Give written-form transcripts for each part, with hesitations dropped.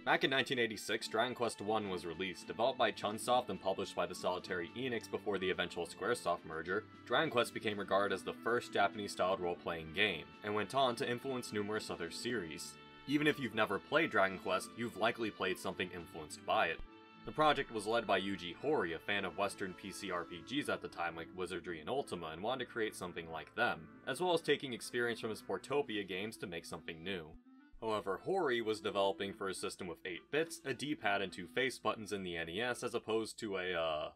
Back in 1986, Dragon Quest I was released. Developed by Chunsoft and published by the Solitary Enix before the eventual Squaresoft merger, Dragon Quest became regarded as the first Japanese-styled role-playing game, and went on to influence numerous other series. Even if you've never played Dragon Quest, you've likely played something influenced by it. The project was led by Yuji Horii, a fan of Western PC RPGs at the time like Wizardry and Ultima, and wanted to create something like them, as well as taking experience from his Portopia games to make something new. However, Horii was developing for a system with 8 bits, a D-pad and 2 face buttons in the NES as opposed to a,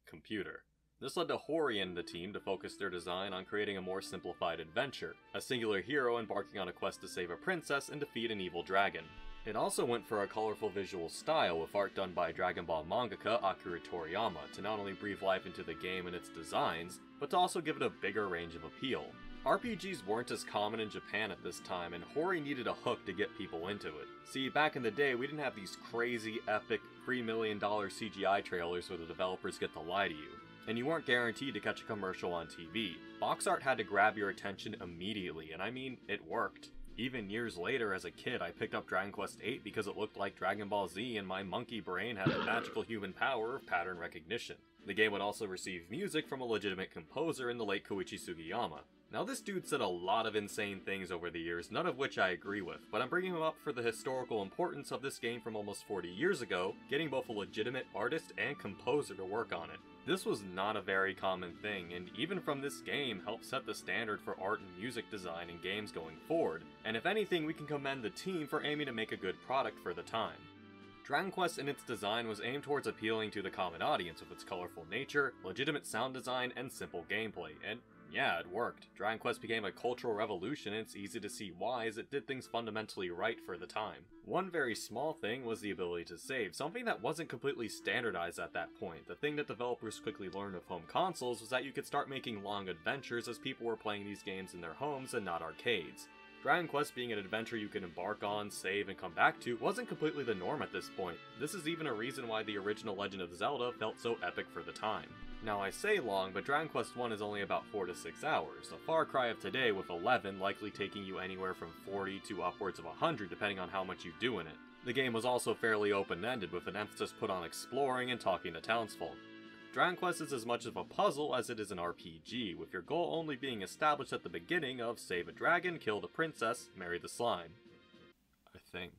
computer. This led to Horii and the team to focus their design on creating a more simplified adventure, a singular hero embarking on a quest to save a princess and defeat an evil dragon. It also went for a colorful visual style with art done by Dragon Ball mangaka Akira Toriyama to not only breathe life into the game and its designs, but to also give it a bigger range of appeal. RPGs weren't as common in Japan at this time, and Horii needed a hook to get people into it. See, back in the day, we didn't have these crazy, epic, $3 million CGI trailers where the developers get to lie to you, and you weren't guaranteed to catch a commercial on TV. Box art had to grab your attention immediately, and I mean, it worked. Even years later, as a kid, I picked up Dragon Quest VIII because it looked like Dragon Ball Z and my monkey brain had the magical human power of pattern recognition. The game would also receive music from a legitimate composer in the late Koichi Sugiyama. Now this dude said a lot of insane things over the years, none of which I agree with, but I'm bringing him up for the historical importance of this game from almost 40 years ago, getting both a legitimate artist and composer to work on it. This was not a very common thing, and even from this game helped set the standard for art and music design in games going forward, and if anything we can commend the team for aiming to make a good product for the time. Dragon Quest in its design was aimed towards appealing to the common audience with its colorful nature, legitimate sound design, and simple gameplay, and yeah, it worked. Dragon Quest became a cultural revolution, and it's easy to see why, as it did things fundamentally right for the time. One very small thing was the ability to save, something that wasn't completely standardized at that point. The thing that developers quickly learned with home consoles was that you could start making long adventures as people were playing these games in their homes and not arcades. Dragon Quest being an adventure you can embark on, save, and come back to wasn't completely the norm at this point. This is even a reason why the original Legend of Zelda felt so epic for the time. Now I say long, but Dragon Quest I is only about 4 to 6 hours, a far cry of today with 11 likely taking you anywhere from 40 to upwards of 100 depending on how much you do in it. The game was also fairly open-ended with an emphasis put on exploring and talking to townsfolk. Dragon Quest is as much of a puzzle as it is an RPG, with your goal only being established at the beginning of save a dragon, kill the princess, marry the slime. I think.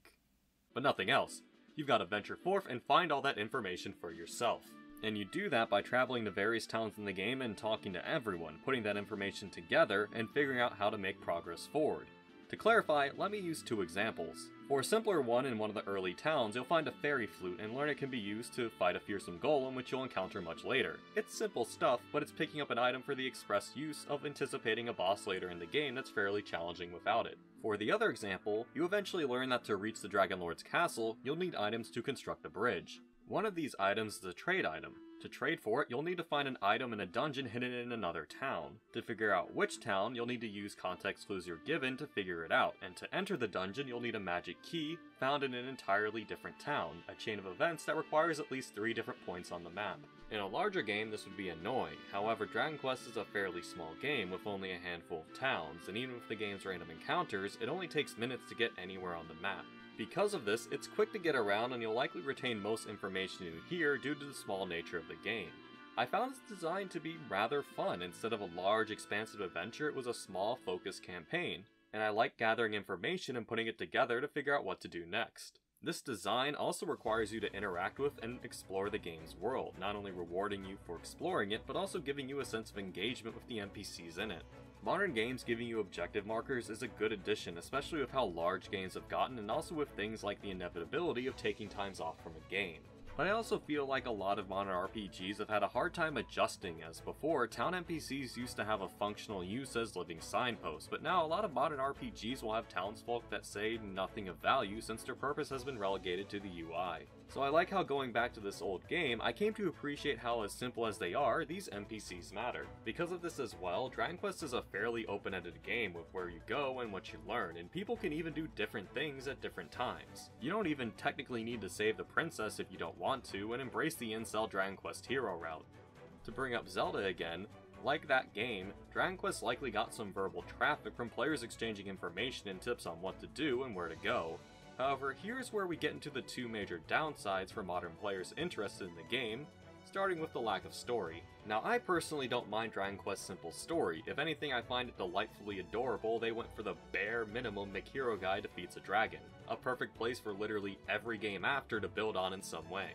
But nothing else. You've got to venture forth and find all that information for yourself. And you do that by traveling to various towns in the game and talking to everyone, putting that information together, and figuring out how to make progress forward. To clarify, let me use 2 examples. For a simpler one in one of the early towns, you'll find a fairy flute and learn it can be used to fight a fearsome golem which you'll encounter much later. It's simple stuff, but it's picking up an item for the express use of anticipating a boss later in the game that's fairly challenging without it. For the other example, you eventually learn that to reach the Dragon Lord's castle, you'll need items to construct a bridge. One of these items is a trade item. To trade for it, you'll need to find an item in a dungeon hidden in another town. To figure out which town, you'll need to use context clues you're given to figure it out, and to enter the dungeon you'll need a magic key found in an entirely different town, a chain of events that requires at least 3 different points on the map. In a larger game this would be annoying, however Dragon Quest is a fairly small game with only a handful of towns, and even with the game's random encounters, it only takes minutes to get anywhere on the map. Because of this, it's quick to get around and you'll likely retain most information you hear due to the small nature of the game. I found its design to be rather fun. Instead of a large, expansive adventure, it was a small, focused campaign, and I like gathering information and putting it together to figure out what to do next. This design also requires you to interact with and explore the game's world, not only rewarding you for exploring it, but also giving you a sense of engagement with the NPCs in it. Modern games giving you objective markers is a good addition, especially with how large games have gotten and also with things like the inevitability of taking times off from a game. But I also feel like a lot of modern RPGs have had a hard time adjusting, as before, town NPCs used to have a functional use as living signposts, but now a lot of modern RPGs will have townsfolk that say nothing of value since their purpose has been relegated to the UI. So I like how going back to this old game, I came to appreciate how as simple as they are, these NPCs matter. Because of this as well, Dragon Quest is a fairly open-ended game with where you go and what you learn, and people can even do different things at different times. You don't even technically need to save the princess if you don't want to, and embrace the incel Dragon Quest hero route. To bring up Zelda again, like that game, Dragon Quest likely got some verbal traffic from players exchanging information and tips on what to do and where to go. However, here's where we get into the two major downsides for modern players interested in the game, starting with the lack of story. Now, I personally don't mind Dragon Quest's simple story. If anything, I find it delightfully adorable. They went for the bare minimum McHero guy defeats a dragon, a perfect place for literally every game after to build on in some way.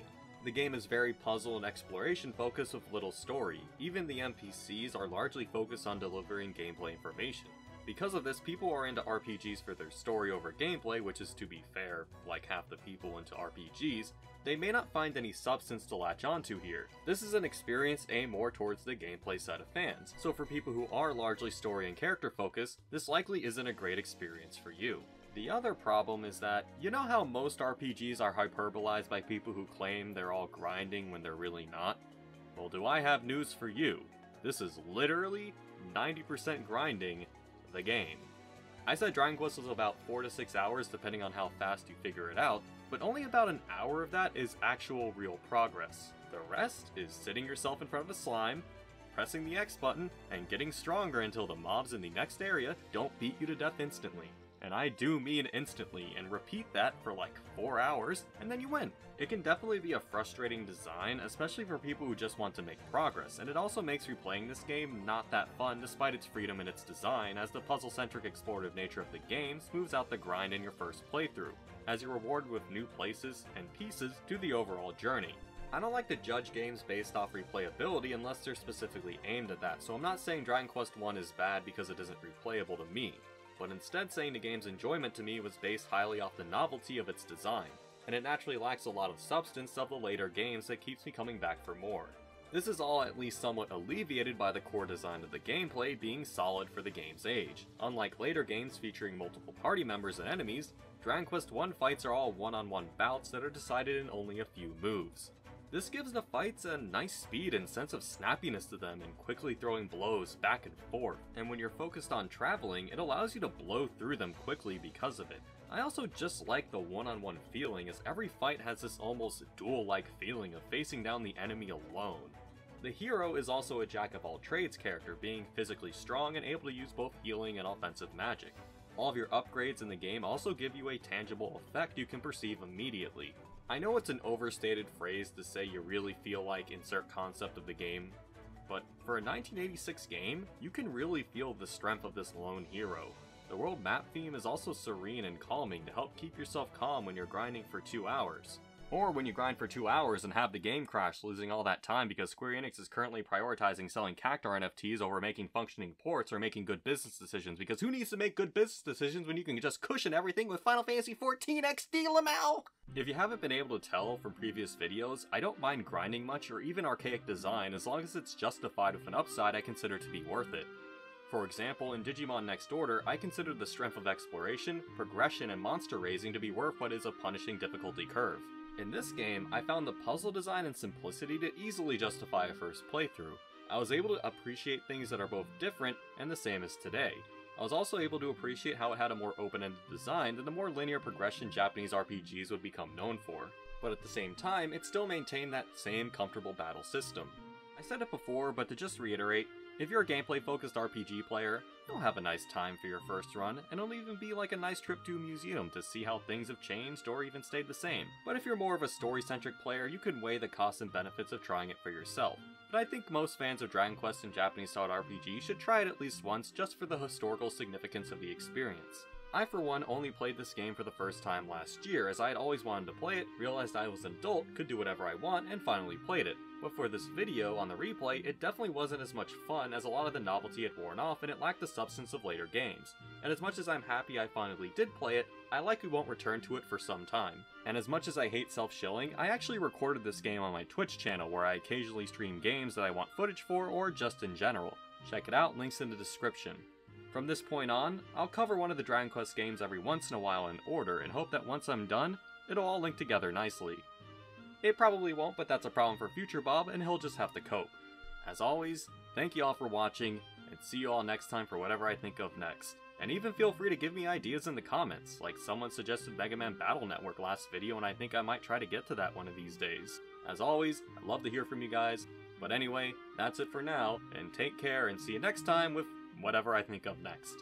The game is very puzzle and exploration focused with little story. Even the NPCs are largely focused on delivering gameplay information. Because of this, people are into RPGs for their story over gameplay, which is, to be fair, like half the people into RPGs. They may not find any substance to latch onto here. This is an experience aimed more towards the gameplay side of fans, so for people who are largely story and character focused, this likely isn't a great experience for you. The other problem is that, you know how most RPGs are hyperbolized by people who claim they're all grinding when they're really not? Well, do I have news for you? This is literally 90% grinding the game. I said Dragon Quest was about 4 to 6 hours depending on how fast you figure it out, but only about an hour of that is actual real progress. The rest is sitting yourself in front of a slime, pressing the X button, and getting stronger until the mobs in the next area don't beat you to death instantly. And I do mean instantly, and repeat that for like 4 hours, and then you win. It can definitely be a frustrating design, especially for people who just want to make progress, and it also makes replaying this game not that fun despite its freedom in its design, as the puzzle-centric explorative nature of the game smooths out the grind in your first playthrough, as you're rewarded with new places and pieces to the overall journey. I don't like to judge games based off replayability unless they're specifically aimed at that, so I'm not saying Dragon Quest I is bad because it isn't replayable to me, but instead saying the game's enjoyment to me was based highly off the novelty of its design, and it naturally lacks a lot of substance of the later games that keeps me coming back for more. This is all at least somewhat alleviated by the core design of the gameplay being solid for the game's age. Unlike later games featuring multiple party members and enemies, Dragon Quest I fights are all one-on-one bouts that are decided in only a few moves. This gives the fights a nice speed and sense of snappiness to them in quickly throwing blows back and forth, and when you're focused on traveling, it allows you to blow through them quickly because of it. I also just like the one-on-one feeling, as every fight has this almost duel-like feeling of facing down the enemy alone. The hero is also a jack-of-all-trades character, being physically strong and able to use both healing and offensive magic. All of your upgrades in the game also give you a tangible effect you can perceive immediately. I know it's an overstated phrase to say you really feel like insert concept of the game, but for a 1986 game, you can really feel the strength of this lone hero. The world map theme is also serene and calming to help keep yourself calm when you're grinding for 2 hours. Or when you grind for 2 hours and have the game crash, losing all that time because Square Enix is currently prioritizing selling Cactar NFTs over making functioning ports or making good business decisions, because who needs to make good business decisions when you can just cushion everything with Final Fantasy XIV XD Lamau? If you haven't been able to tell from previous videos, I don't mind grinding much or even archaic design as long as it's justified with an upside I consider to be worth it. For example, in Digimon Next Order, I consider the strength of exploration, progression, and monster raising to be worth what is a punishing difficulty curve. In this game, I found the puzzle design and simplicity to easily justify a first playthrough. I was able to appreciate things that are both different and the same as today. I was also able to appreciate how it had a more open-ended design than the more linear progression Japanese RPGs would become known for. But at the same time, it still maintained that same comfortable battle system. I said it before, but to just reiterate, if you're a gameplay-focused RPG player, you'll have a nice time for your first run, and it'll even be like a nice trip to a museum to see how things have changed or even stayed the same. But if you're more of a story-centric player, you can weigh the costs and benefits of trying it for yourself. But I think most fans of Dragon Quest and Japanese-styled RPG should try it at least once just for the historical significance of the experience. I, for one, only played this game for the first time last year, as I had always wanted to play it, realized I was an adult, could do whatever I want, and finally played it. But for this video, on the replay, it definitely wasn't as much fun as a lot of the novelty had worn off and it lacked the substance of later games. And as much as I'm happy I finally did play it, I likely won't return to it for some time. And as much as I hate self-shilling, I actually recorded this game on my Twitch channel where I occasionally stream games that I want footage for or just in general. Check it out, links in the description. From this point on, I'll cover one of the Dragon Quest games every once in a while in order and hope that once I'm done, it'll all link together nicely. It probably won't, but that's a problem for future Bob, and he'll just have to cope. As always, thank you all for watching, and see you all next time for whatever I think of next. And even feel free to give me ideas in the comments, like someone suggested Mega Man Battle Network last video, and I think I might try to get to that one of these days. As always, I'd love to hear from you guys, but anyway, that's it for now, and take care and see you next time with whatever I think of next.